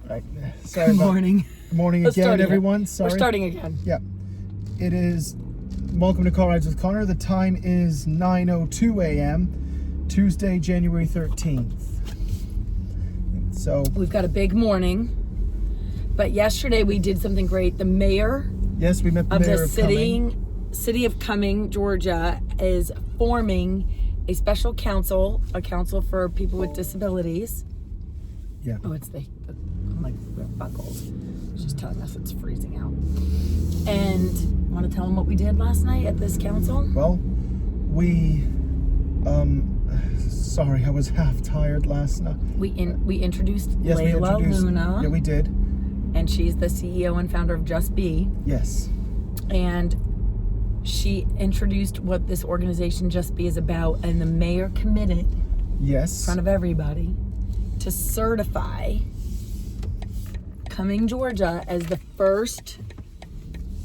Right. Sorry. Good morning. Good morning again, everyone. Sorry. We're starting again. Yeah. It is. Welcome to Car Rides with Connor. The time is 9:02 a.m. Tuesday, January 13th. So we've got a big morning, but yesterday we did something great. The mayor. Yes, we met the mayor of city of Cumming, Georgia, is forming a special council, a council for people with disabilities. Yeah. Oh, I'm like, we're buckles. It's just telling us it's freezing out. And want to tell them what we did last night at this council? Well, sorry, I was half tired last night. We introduced Layla Luna. Yeah, we did. And she's the CEO and founder of Just Be. Yes. And she introduced what this organization Just Be is about, and the mayor committed, yes, in front of everybody, to certify Cumming, Georgia as the first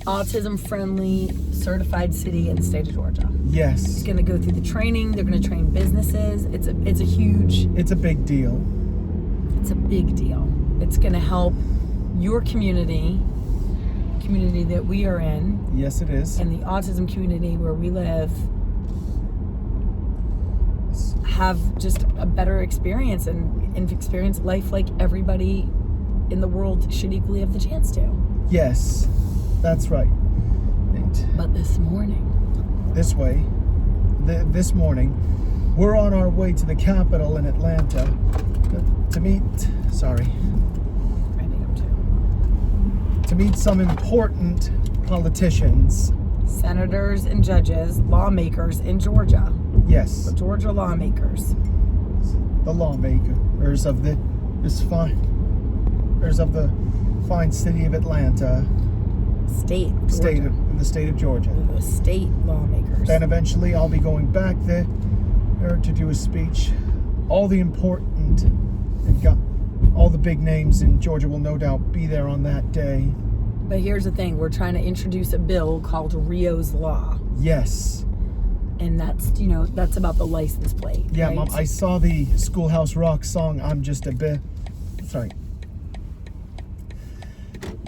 autism-friendly certified city in the state of Georgia. Yes. It's going to go through the training. They're going to train businesses. It's a big deal. It's a big deal. It's going to help your community that we are in. Yes, it is. And the autism community where we live have just a better experience and experience life like everybody in the world should equally have the chance to. Yes, that's right. But this morning, this morning, we're on our way to the Capitol in Atlanta to meet some important politicians. Senators and judges, lawmakers in Georgia. Yes. The Georgia lawmakers. The lawmakers of the fine city of Atlanta. In the state of Georgia. The state lawmakers. Then eventually I'll be going back there to do a speech. All the important and all the big names in Georgia will no doubt be there on that day. But here's the thing, we're trying to introduce a bill called Rio's Law. Yes. And that's about the license plate. Yeah, right? Mom, I saw the Schoolhouse Rock song,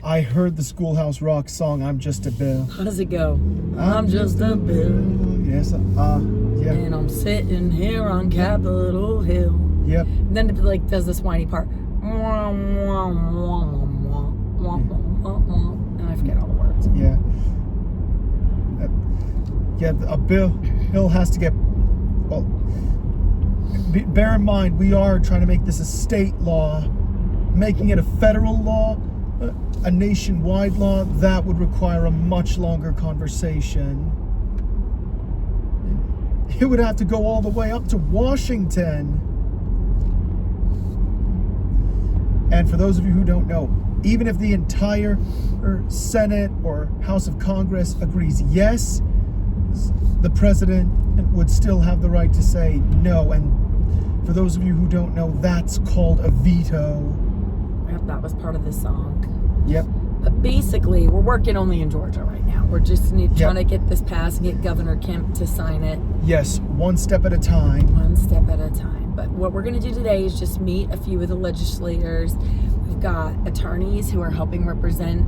I heard the Schoolhouse Rock song, I'm Just a Bill. How does it go? I'm just a bill. Yes, yeah. And I'm sitting here on Capitol Hill. Yep. And then it does this whiny part. And I forget all the words. Yeah. A bill has to get, well, bear in mind, we are trying to make this a state law. Making it a federal law, a nationwide law, that would require a much longer conversation. It would have to go all the way up to Washington. And for those of you who don't know, even if the entire Senate or House of Congress agrees yes, the president would still have the right to say no. And for those of you who don't know, that's called a veto. Yep, that was part of the song. Yep. But basically, we're working only in Georgia right now. We're just trying to get this passed and get Governor Kemp to sign it. Yes, one step at a time. One step at a time. But what we're going to do today is just meet a few of the legislators. We've got attorneys who are helping represent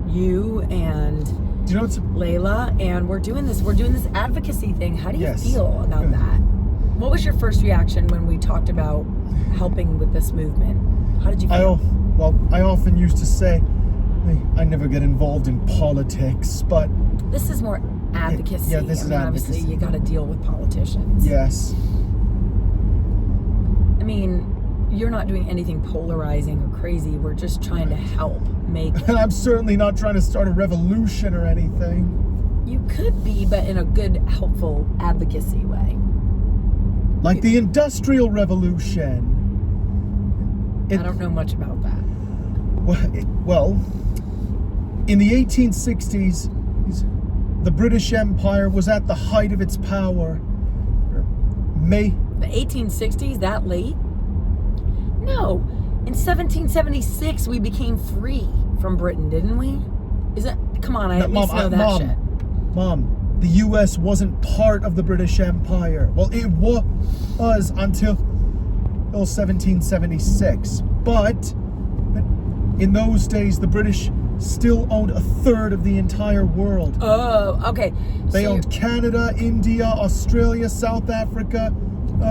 you and Layla, and we're doing this advocacy thing. How do you feel about that? What was your first reaction when we talked about helping with this movement? How did you feel? I often used to say I never get involved in politics, but this is more advocacy. Yeah, this is advocacy. Obviously, you got to deal with politicians. Yes. I mean, you're not doing anything polarizing or crazy. We're just trying to help make. And I'm certainly not trying to start a revolution or anything. You could be, but in a good, helpful advocacy way. Like the Industrial Revolution. I don't know much about that. Well, in the 1860s, the British Empire was at the height of its power. The 1860s, that late? No. In 1776, we became free from Britain, didn't we? Come on, I at least know that shit. Mom, the U.S. wasn't part of the British Empire. Well, it was until 1776. But In those days, the British still owned a third of the entire world. Oh, okay. They owned Canada, India, Australia, South Africa,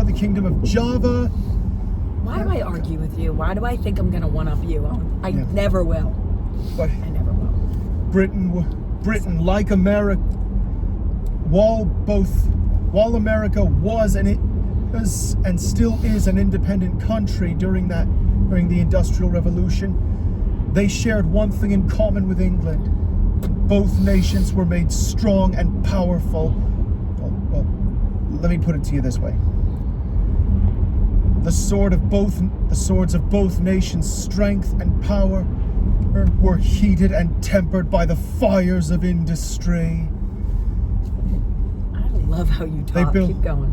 the Kingdom of Java. Why do I argue with you? Why do I think I'm going to one-up you? I never will. But I never will. Britain, like America, while America was and still is an independent country during the Industrial Revolution, they shared one thing in common with England. Both nations were made strong and powerful. Well, let me put it to you this way. The swords of both nations' strength and power were heated and tempered by the fires of industry. I love how you talk. Keep going.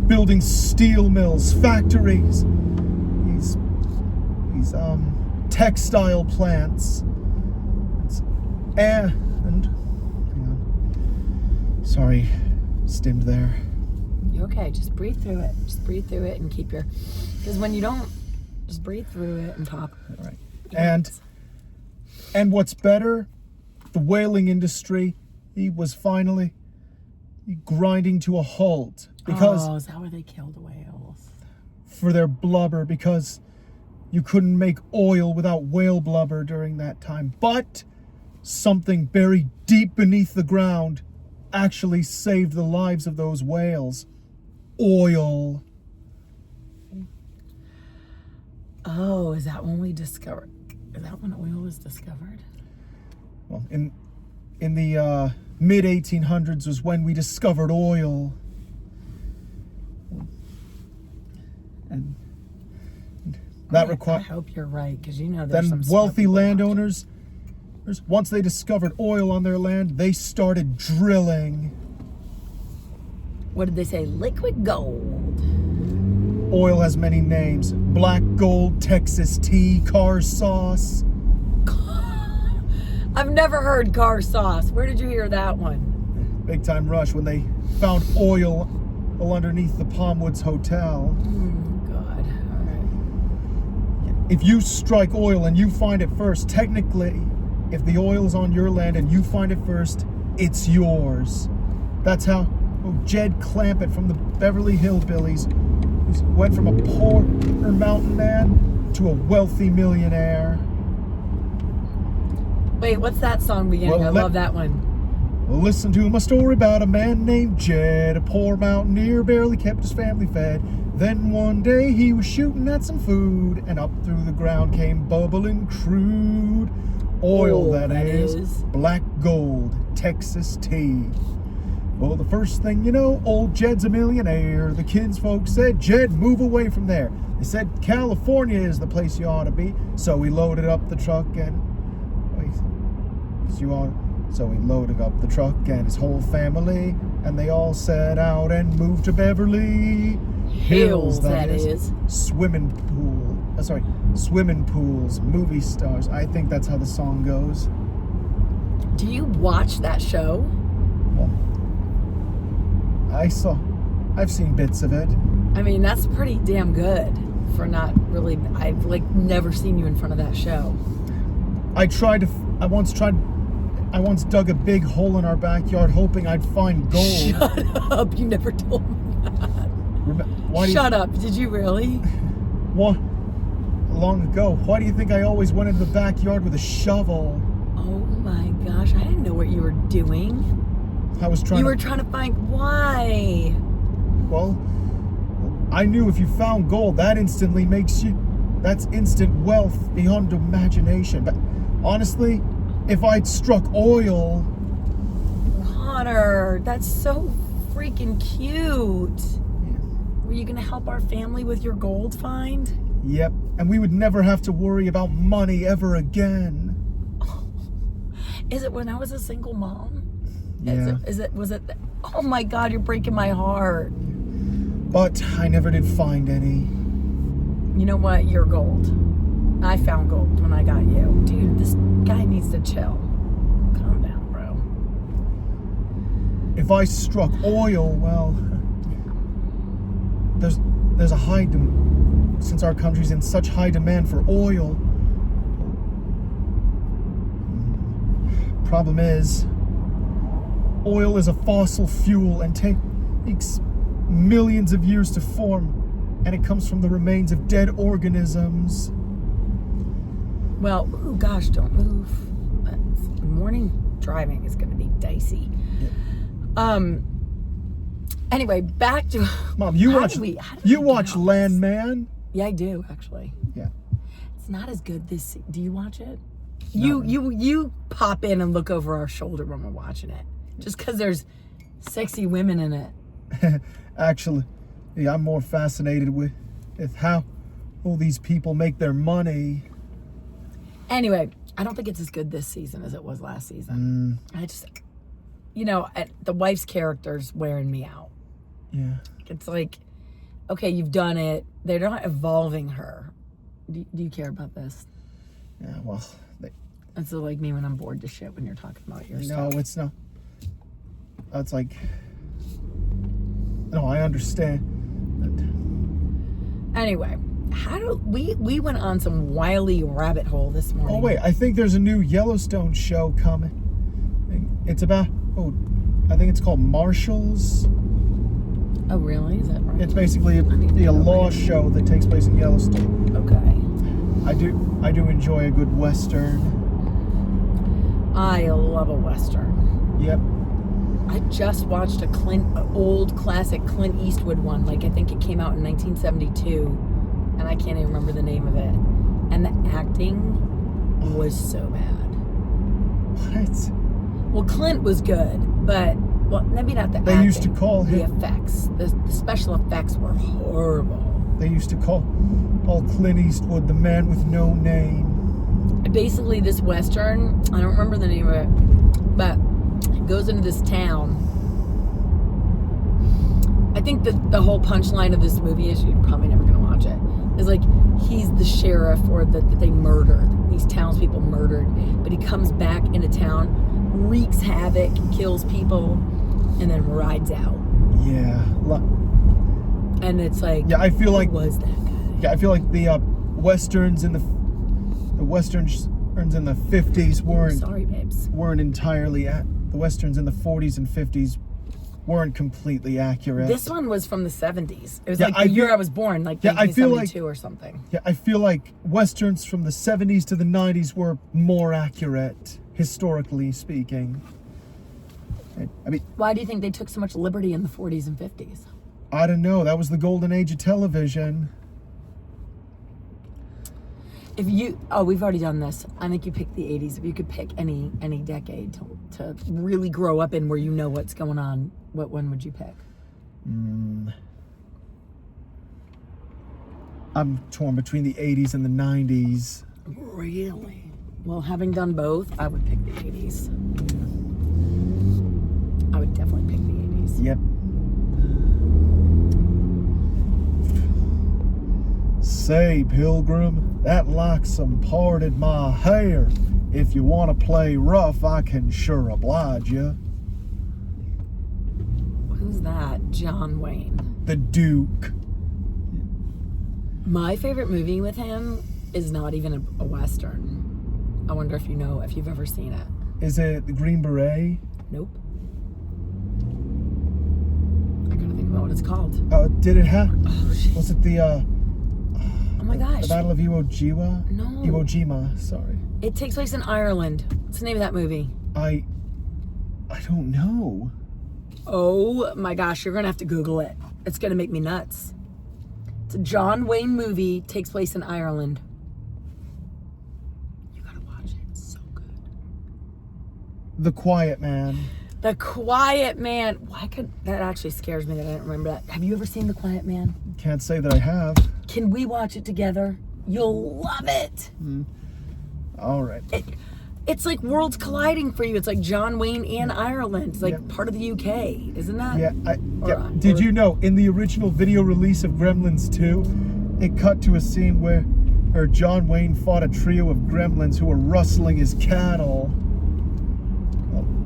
Building steel mills, factories, these textile plants, and hang on. Sorry, stimmed there. You're okay. Just breathe through it. Just breathe through it and keep your. Because when you don't, just breathe through it and talk. All right. And what's better, the whaling industry, was finally grinding to a halt because. Oh, is that where they killed the whales? For their blubber, because you couldn't make oil without whale blubber during that time. But something buried deep beneath the ground actually saved the lives of those whales. Oil. Oh, is that when oil was discovered? Well, in the mid 1800s was when we discovered oil. And that required. I hope you're right, because there's then some wealthy landowners, once they discovered oil on their land, they started drilling. What did they say? Liquid gold. Oil has many names: black gold, Texas tea, car sauce. I've never heard car sauce. Where did you hear that one? Big Time Rush, when they found oil underneath the Palmwoods Hotel. God. All right. If you strike oil and you find it first, technically, if the oil's on your land and you find it first, it's yours. That's how Jed Clampett from the Beverly Hillbillies went from a poor mountain man to a wealthy millionaire. Wait, what's that song beginning? I love that one. Well, listen to my story about a man named Jed, a poor mountaineer, barely kept his family fed. Then one day he was shooting at some food, and up through the ground came bubbling crude oil, that is black gold, Texas tea. Well, the first thing you know, old Jed's a millionaire. The kinsfolk said, "Jed, move away from there." They said, "California is the place you ought to be." So he loaded up the truck and his whole family, and they all set out and moved to Beverly Hills. That is. Swimming pools, movie stars. I think that's how the song goes. Do you watch that show? Well, I've seen bits of it. I mean, that's pretty damn good for not really. I've never seen you in front of that show. I once dug a big hole in our backyard hoping I'd find gold. Shut up! You never told me that. Shut up! Did you really? What? Long ago. Why do you think I always went into the backyard with a shovel? Oh my gosh! I didn't know what you were doing. You were trying to find why? Well, I knew if you found gold, that's instant wealth beyond imagination. But honestly, if I'd struck oil... Connor, that's so freaking cute. Yeah. Were you going to help our family with your gold find? Yep, and we would never have to worry about money ever again. Oh. Is it when I was a single mom? Yeah. Was it? Oh my God, you're breaking my heart. But I never did find any. You know what? You're gold. I found gold when I got you. Dude, this guy needs to chill. Calm down, bro. If I struck oil, well, there's a high since our country's in such high demand for oil, problem is, oil is a fossil fuel and takes millions of years to form, and it comes from the remains of dead organisms. Well, oh gosh, don't move. Morning driving is going to be dicey. Yeah. Anyway, back to Mom. You watch Landman? Yeah, I do actually. Yeah. It's not as good this. Do you watch it? No. You pop in and look over our shoulder when we're watching it, just because there's sexy women in it. Actually, yeah, I'm more fascinated with how all these people make their money. Anyway, I don't think it's as good this season as it was last season. I just, the wife's character's wearing me out. Yeah. It's like, okay, you've done it. They're not evolving her. Do you care about this? Yeah, well. It's like me when I'm bored to shit when you're talking about your stuff. No, it's not. It's like, no, I understand. Anyway, we went on some wily rabbit hole this morning. Oh, wait, I think there's a new Yellowstone show coming. It's about, I think it's called Marshals. Oh, really? Is that right? It's basically a law show that takes place in Yellowstone. Okay. I do enjoy a good Western. I love a Western. Yep. I just watched a old classic Clint Eastwood one. Like, I think it came out in 1972, and I can't even remember the name of it. And the acting was so bad. What? Well, Clint was good, but, well, maybe not the acting. They used to call him... The effects. The special effects were horrible. They used to call Clint Eastwood the man with no name. Basically, this Western, I don't remember the name of it, but it goes into this town. I think that the whole punchline of this movie is, you're probably never going to watch it, is like, he's the sheriff, or that they murdered. These townspeople murdered. But he comes back into town, wreaks havoc, kills people, and then rides out. Yeah. And it's like, yeah, I feel like, who was that guy? Yeah, I feel like the Westerns in the 50s weren't entirely the Westerns in the 40s and 50s weren't completely accurate. This one was from the 70s. It was like the year I was born, like 1972 or something. Yeah, I feel like Westerns from the 70s to the 90s were more accurate, historically speaking. I mean, why do you think they took so much liberty in the 40s and 50s? I don't know. That was the golden age of television. We've already done this. I think you picked the 80s. If you could pick any decade to really grow up in, where you know what's going on, what one would you pick? I'm torn between the 80s and the 90s. Really? Well, having done both, I would pick the 80s. I would definitely pick the 80s. Yep. Say, Pilgrim, that locksome parted my hair. If you want to play rough, I can sure oblige you. Who's that? John Wayne. The Duke. My favorite movie with him is not even a Western. I wonder if you've ever seen it. Is it The Green Beret? Nope. I gotta think about what it's called. Did it have... Oh, shit. Was it the... Oh my gosh. The Battle of Iwo Jima? No. Iwo Jima, sorry. It takes place in Ireland. What's the name of that movie? I don't know. Oh my gosh, you're gonna have to Google it. It's gonna make me nuts. It's a John Wayne movie, takes place in Ireland. You gotta watch it, it's so good. The Quiet Man. The Quiet Man. That actually scares me that I didn't remember that. Have you ever seen The Quiet Man? Can't say that I have. Can we watch it together? You'll love it. All right. It's like worlds colliding for you. It's like John Wayne and Ireland. It's like part of the UK, isn't that? Yeah. Did you know, in the original video release of Gremlins 2, it cut to a scene where John Wayne fought a trio of gremlins who were rustling his cattle.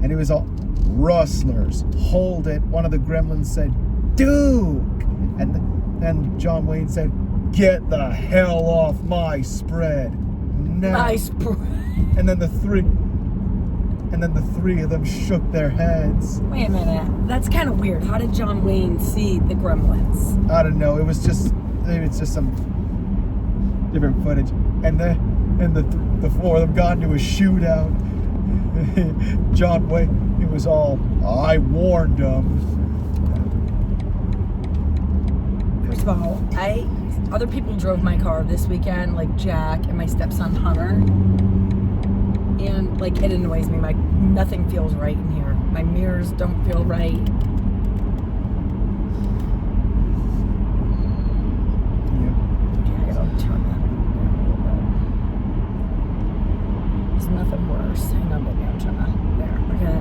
And he was all, rustlers, hold it. One of the gremlins said, Duke. And then John Wayne said, Get the hell off my spread now. My spread. And then the three of them shook their heads. Wait a minute. That's kind of weird. How did John Wayne see the gremlins? I don't know. Maybe it's just some different footage. And the four of them got into a shootout. John Wayne, he was all, I warned them. First of all, other people drove my car this weekend, like Jack and my stepson Hunter. And like it annoys me. Nothing feels right in here. My mirrors don't feel right. Yeah. Okay, I gotta turn that down a little bit. There's nothing worse. Hang on, maybe I'm trying to. There. Okay.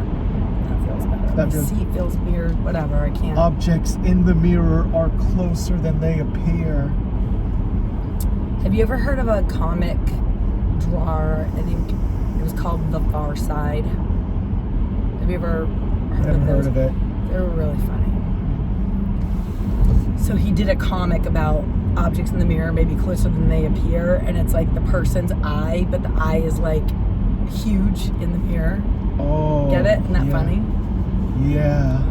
That feels better. My seat feels weird. Whatever. I can't. Objects in the mirror are closer than they appear. Have you ever heard of a comic drawer? I think it was called The Far Side. Have you ever heard of it? They were really funny. So he did a comic about objects in the mirror, maybe closer than they appear, and it's like the person's eye, but the eye is like huge in the mirror. Oh. Get it? Isn't that funny? Yeah.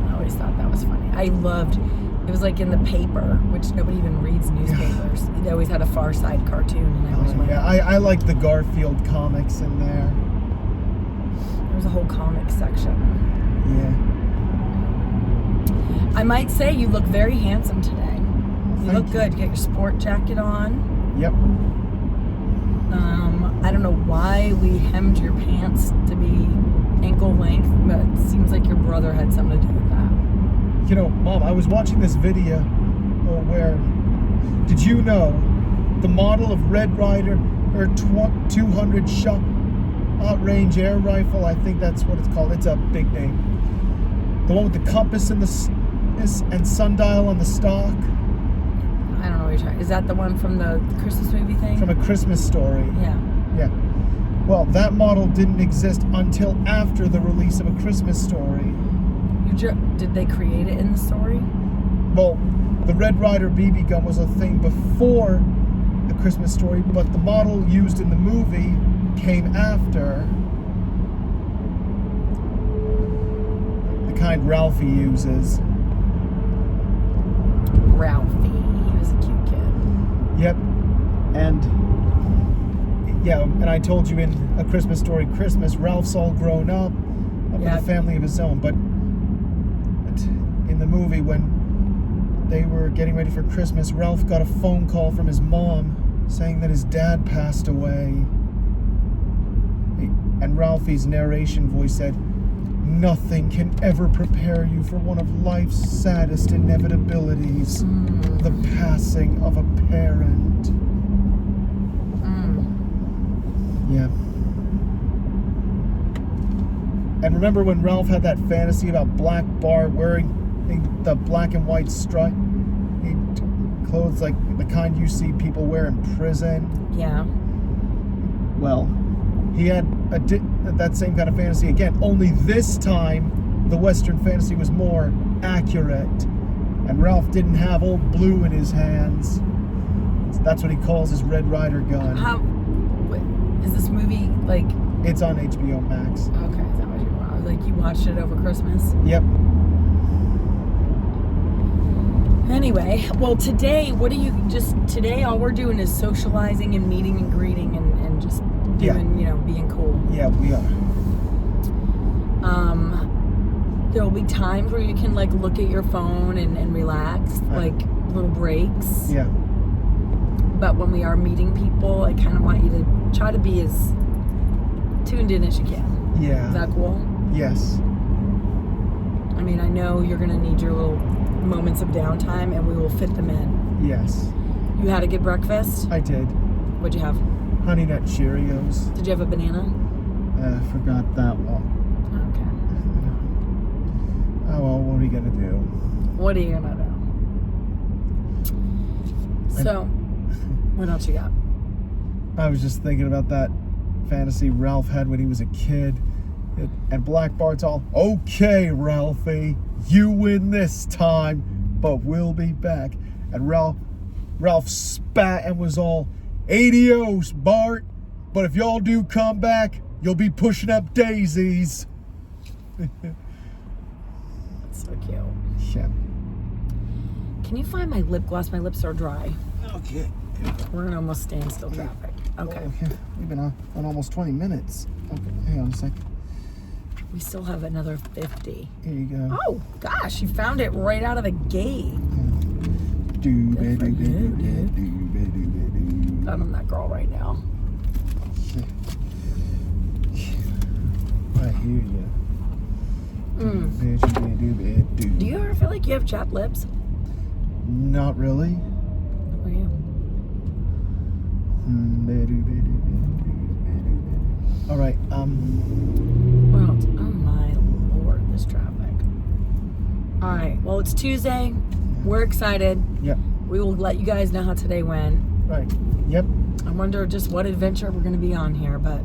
I always thought that was funny. I loved. It was like in the paper, which nobody even reads newspapers. They always had a Far Side cartoon, and I was like, yeah, I like the Garfield comics in there. There was a whole comic section. Yeah. I might say you look very handsome today. You look good. You got your sport jacket on. Yep. I don't know why we hemmed your pants to be ankle length, but it seems like your brother had something to do with that. You know, Mom, I was watching this video where, did you know the model of Red Ryder, or 200 shot range air rifle, I think that's what it's called. It's a big name. The one with the compass and and sundial on the stock. I don't know what you're talking. Is that the one from the Christmas movie thing? From A Christmas Story. Yeah. Yeah. Well, that model didn't exist until after the release of A Christmas Story. Did they create it in the story? Well, the Red Ryder BB gun was a thing before A Christmas Story, but the model used in the movie came after. The kind Ralphie uses. Ralphie. He was a cute kid. Yep. And I told you in A Christmas Story Christmas, Ralph's all grown up with a family of his own, but in the movie, when they were getting ready for Christmas, Ralph got a phone call from his mom saying that his dad passed away. And Ralphie's narration voice said, "Nothing can ever prepare you for one of life's saddest inevitabilities, the passing of a parent." Yeah. And remember when Ralph had that fantasy about Black Bart wearing the black and white stripe clothes like the kind you see people wear in prison? Yeah. Well, he had that same kind of fantasy again, only this time the Western fantasy was more accurate, and Ralph didn't have old blue in his hands. That's what he calls his Red Ryder gun. Is this movie like? It's on HBO Max. Okay, is that what you watched? Like you watched it over Christmas? Yep. Anyway, well today, today all we're doing is socializing and meeting and greeting and just doing, being cool. Yeah, we are. There'll be times where you can like look at your phone and relax, like little breaks. Yeah. But when we are meeting people, I kind of want you to try to be as tuned in as you can. Yeah. Is that cool? Yes. I mean, I know you're going to need your little moments of downtime, and we will fit them in. Yes. You had a good breakfast? I did. What'd you have? Honey Nut Cheerios. Did you have a banana? Forgot that one. Okay. Oh, well, what are we going to do? What are you going to do? So, what else you got? I was just thinking about that fantasy Ralph had when he was a kid. And Black Bart's all, "Okay, Ralphie, you win this time, but we'll be back." And Ralph Ralph spat and was all, "Adios, Bart. But if y'all do come back, you'll be pushing up daisies." That's so cute. Yeah. Can you find my lip gloss? My lips are dry. Okay. We're in almost standstill traffic. Okay. Oh, yeah. We've been on almost 20 minutes. Okay, hang on a sec. We still have another 50. Here you go. Oh, gosh, you found it right out of the gate. I'm that girl right now. I hear you. Do you ever feel like you have chapped lips? Not really. How are you? All right. Well, oh my Lord, this traffic. All right. Well, it's Tuesday. We're excited. Yep. We will let you guys know how today went. Right. Yep. I wonder just what adventure we're going to be on here, but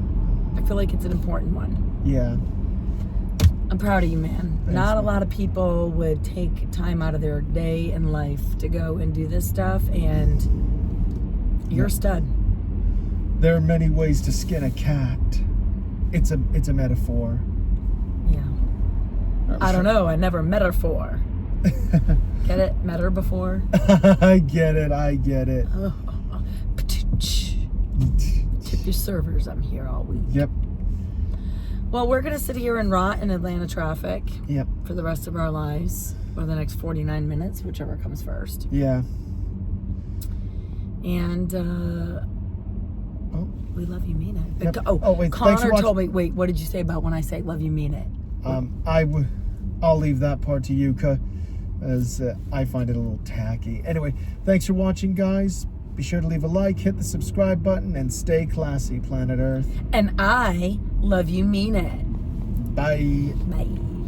I feel like it's an important one. Yeah. I'm proud of you, man. Thanks, Not a man. lot of people would take time out of their day and life to go and do this stuff, and you're a stud. There are many ways to skin a cat. It's a metaphor. Yeah. I don't know. I never met her for. Get it? Met her before? I get it. Tip your servers. I'm here all week. Yep. Well, we're going to sit here and rot in Atlanta traffic Yep. for the rest of our lives, or the next 49 minutes, whichever comes first. Yeah. And Oh. we love you, mean it. Yep. Oh, Oh, wait, thanks for Connor watching. told me, wait, what did you say about when I say love you, mean it? I'll leave that part to you, as I find it a little tacky. Anyway, thanks for watching, guys. Be sure to leave a like, hit the subscribe button, and stay classy, planet Earth. And I love you, mean it. Bye. Bye.